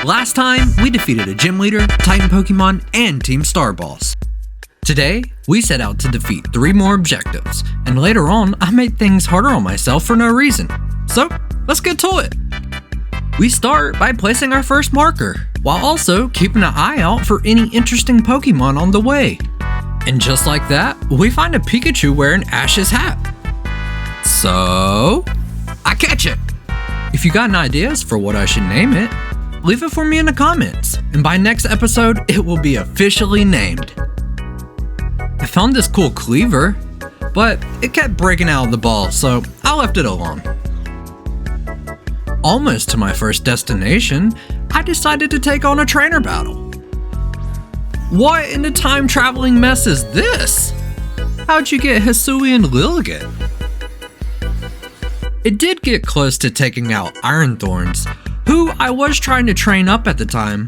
Last time, we defeated a gym leader, Titan Pokemon, and Team Star Boss. Today, we set out to defeat 3 more objectives, and later on, I made things harder on myself for no reason. So, let's get to it! We start by placing our first marker, while also keeping an eye out for any interesting Pokemon on the way. And just like that, we find a Pikachu wearing Ash's hat. So, I catch it! If you got any ideas for what I should name it, leave it for me in the comments, and by next episode, it will be officially named. I found this cool cleaver, but it kept breaking out of the ball, so I left it alone. Almost to my first destination, I decided to take on a trainer battle. What in the time-traveling mess is this? How'd you get Hisui and Lilligant? It did get close to taking out Iron Thorns, who I was trying to train up at the time,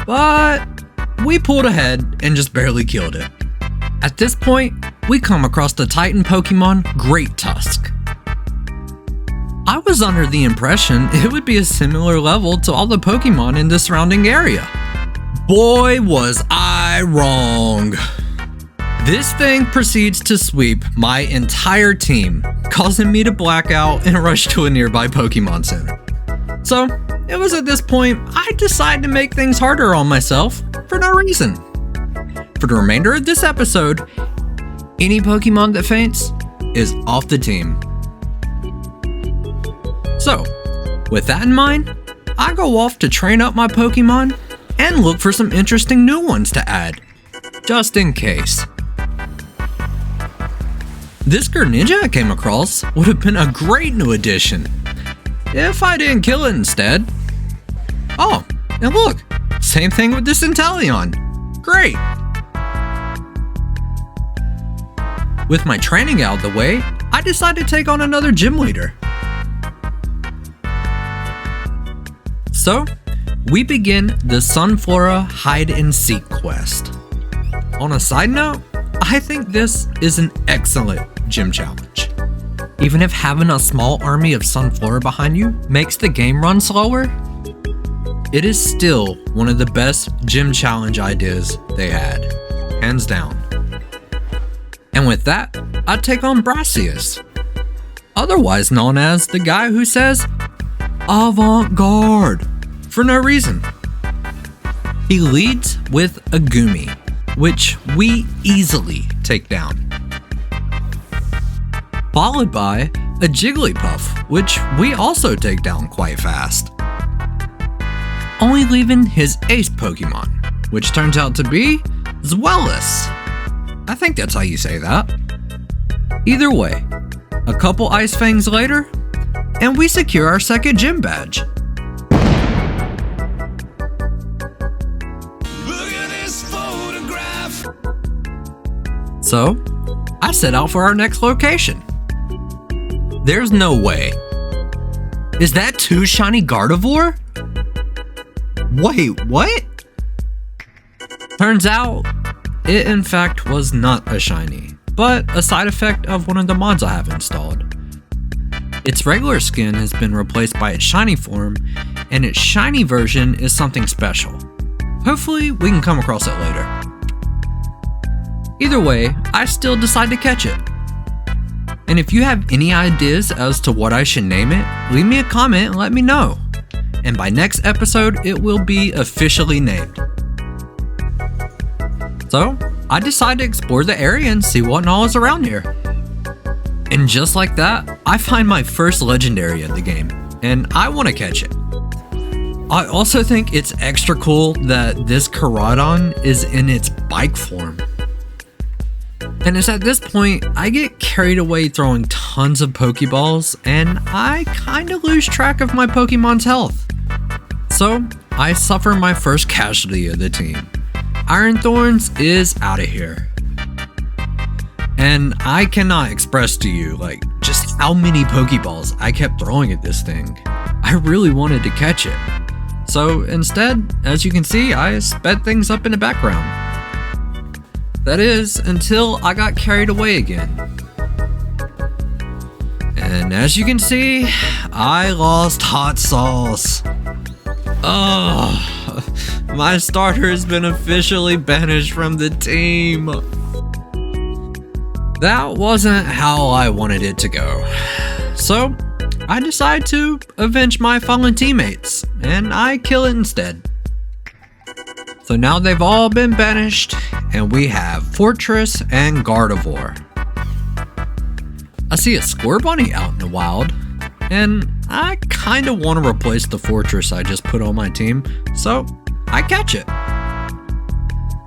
but we pulled ahead and just barely killed it. At this point, we come across the Titan Pokemon Great Tusk. I was under the impression it would be a similar level to all the Pokemon in the surrounding area. Boy, was I wrong. This thing proceeds to sweep my entire team, causing me to black out and rush to a nearby Pokemon Center. So, it was at this point I decided to make things harder on myself for no reason. For the remainder of this episode, any Pokemon that faints is off the team. So, with that in mind, I go off to train up my Pokemon and look for some interesting new ones to add, just in case. This Greninja I came across would have been a great new addition, if I didn't kill it instead. Oh, and look, same thing with this Inteleon. Great! With my training out of the way, I decided to take on another gym leader. So, we begin the Sunflora Hide and Seek quest. On a side note, I think this is an excellent gym challenge. Even if having a small army of Sunflora behind you makes the game run slower, it is still one of the best gym challenge ideas they had, hands down. And with that, I take on Brassius, otherwise known as the guy who says avant-garde for no reason. He leads with a Gumi, which we easily take down, followed by a Jigglypuff, which we also take down quite fast, only leaving his ace Pokemon, which turns out to be Zweilous. I think that's how you say that. Either way, a couple Ice Fangs later, and we secure our second gym badge. Look at this photograph. So, I set out for our next location. There's no way. Is that 2 shiny Gardevoir? Wait, what? Turns out, it in fact was not a shiny, but a side effect of one of the mods I have installed. Its regular skin has been replaced by its shiny form, and its shiny version is something special. Hopefully, we can come across it later. Either way, I still decide to catch it. And if you have any ideas as to what I should name it, leave me a comment and let me know. And by next episode, it will be officially named. So, I decided to explore the area and see what all is around here. And just like that, I find my first legendary in the game, and I want to catch it. I also think it's extra cool that this Carodon is in its bike form. And it's at this point, I get carried away throwing tons of Pokeballs, and I kinda lose track of my Pokemon's health. So, I suffer my first casualty of the team. Iron Thorns is out of here. And I cannot express to you, just how many Pokeballs I kept throwing at this thing. I really wanted to catch it. So instead, as you can see, I sped things up in the background. That is, until I got carried away again. And as you can see, I lost hot sauce. Oh, my starter has been officially banished from the team. That wasn't how I wanted it to go. So, I decide to avenge my fallen teammates, and I kill it instead. So now they've all been banished, and we have Fortress and Gardevoir. I see a Scorbunny out in the wild, and I kinda want to replace the Fortress I just put on my team, so I catch it.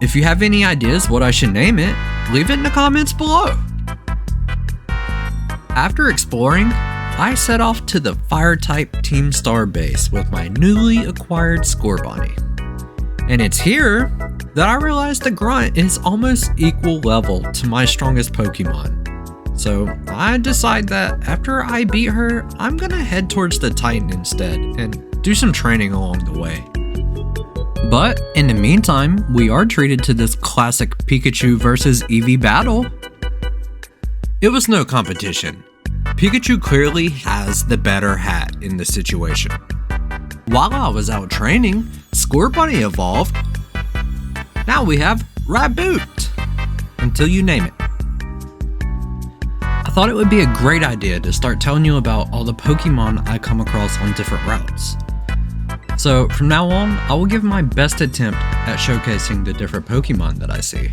If you have any ideas what I should name it, leave it in the comments below. After exploring, I set off to the Fire-type Team Star base with my newly acquired Scorbunny. And it's here that I realized the Grunt is almost equal level to my strongest Pokemon. So I decide that after I beat her, I'm gonna head towards the Titan instead and do some training along the way. But in the meantime, we are treated to this classic Pikachu versus Eevee battle. It was no competition. Pikachu clearly has the better hat in this situation. While I was out training, Scorbunny evolved. Now we have Raboot, until you name it. I thought it would be a great idea to start telling you about all the Pokemon I come across on different routes. So from now on, I will give my best attempt at showcasing the different Pokemon that I see.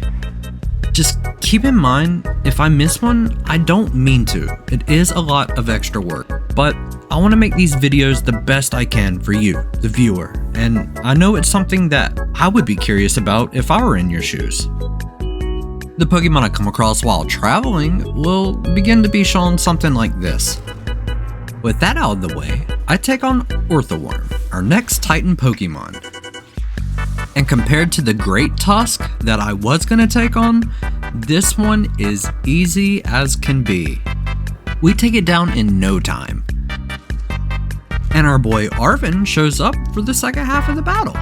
Just keep in mind, if I miss one, I don't mean to. It is a lot of extra work, but I want to make these videos the best I can for you, the viewer, and I know it's something that I would be curious about if I were in your shoes. The Pokemon I come across while traveling will begin to be shown something like this. With that out of the way, I take on Orthworm, our next Titan Pokemon. And compared to the Great Tusk that I was going to take on, this one is easy as can be. We take it down in no time. And our boy Arven shows up for the second half of the battle.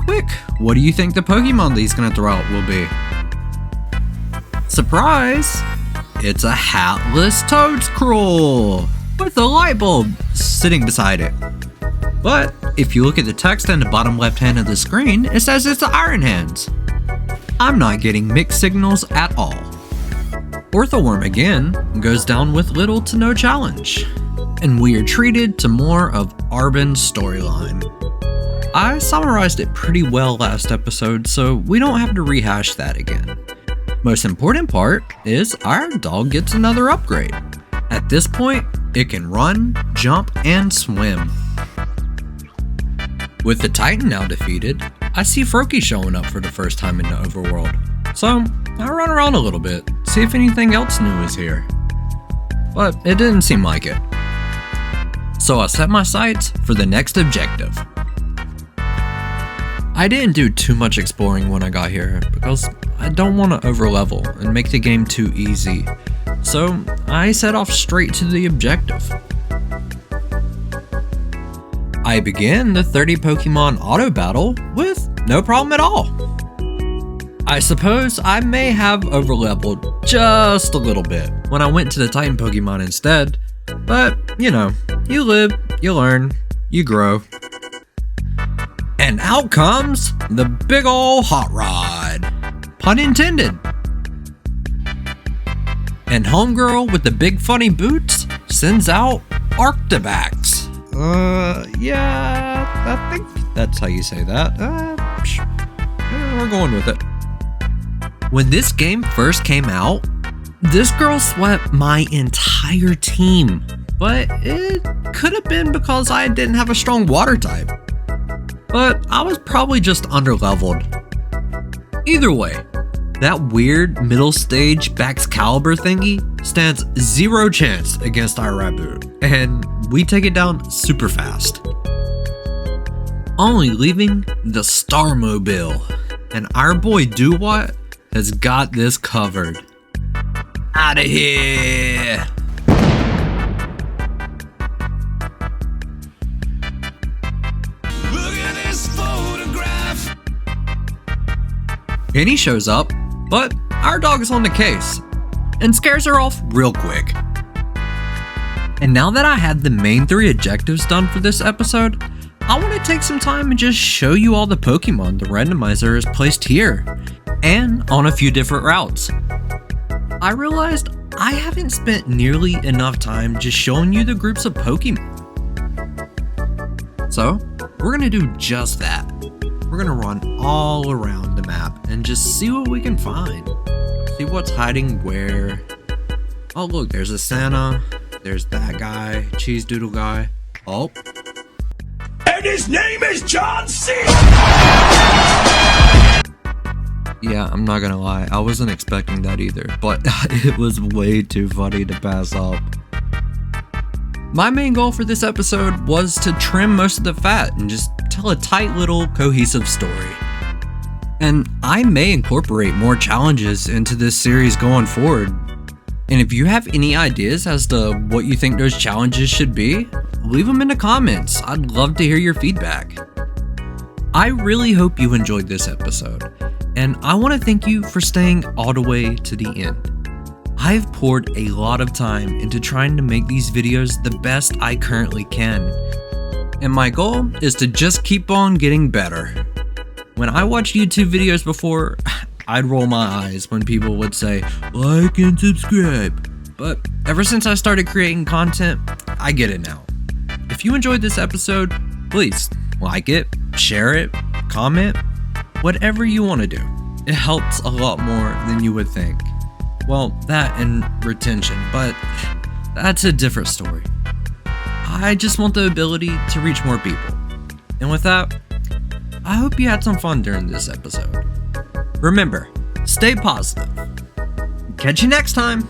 Quick, what do you think the Pokemon that he's going to throw out will be? Surprise! It's a hatless Toedscruel with a light bulb sitting beside it. But if you look at the text in the bottom left hand of the screen, it says it's the Iron Hands. I'm not getting mixed signals at all. Orthworm again goes down with little to no challenge, and we are treated to more of Arben's storyline. I summarized it pretty well last episode, so we don't have to rehash that again. Most important part is our dog gets another upgrade. At this point, it can run, jump, and swim. With the Titan now defeated, I see Froakie showing up for the first time in the overworld. So I run around a little bit, see if anything else new is here. But it didn't seem like it. So I set my sights for the next objective. I didn't do too much exploring when I got here because I don't want to overlevel and make the game too easy. So I set off straight to the objective. I began the 30 Pokemon auto battle with no problem at all. I suppose I may have overleveled just a little bit when I went to the Titan Pokemon instead, but you know, you live, you learn, you grow. And out comes the big ol' hot rod. Pun intended. And homegirl with the big funny boots sends out Arctibax. Yeah, I think that's how you say that. We're going with it. When this game first came out, this girl swept my entire team, but it could have been because I didn't have a strong water type. But I was probably just underleveled. Either way, that weird middle stage Baxcalibur thingy stands zero chance against our Raboot, and we take it down super fast. Only leaving the Starmobile, and our boy Do-What has got this covered. Outta here! Look at this photograph. Penny shows up, but our dog is on the case and scares her off real quick. And now that I had the main 3 objectives done for this episode, I want to take some time and just show you all the Pokemon the randomizer is placed here, and on a few different routes. I realized I haven't spent nearly enough time just showing you the groups of Pokemon. So, we're gonna do just that. We're gonna run all around the map and just see what we can find. See what's hiding where. Oh look, there's a Santa, there's that guy, Cheese Doodle guy. Oh. And his name is John C. Yeah, I'm not gonna lie, I wasn't expecting that either, but it was way too funny to pass up. My main goal for this episode was to trim most of the fat and just tell a tight little cohesive story. And I may incorporate more challenges into this series going forward. And if you have any ideas as to what you think those challenges should be, leave them in the comments. I'd love to hear your feedback. I really hope you enjoyed this episode, and I want to thank you for staying all the way to the end. I've poured a lot of time into trying to make these videos the best I currently can, and my goal is to just keep on getting better. When I watched YouTube videos before, I'd roll my eyes when people would say, like and subscribe. But ever since I started creating content, I get it now. If you enjoyed this episode, please like it, share it, comment, whatever you want to do. It helps a lot more than you would think. Well, that and retention, but that's a different story. I just want the ability to reach more people. And with that, I hope you had some fun during this episode. Remember, stay positive. Catch you next time.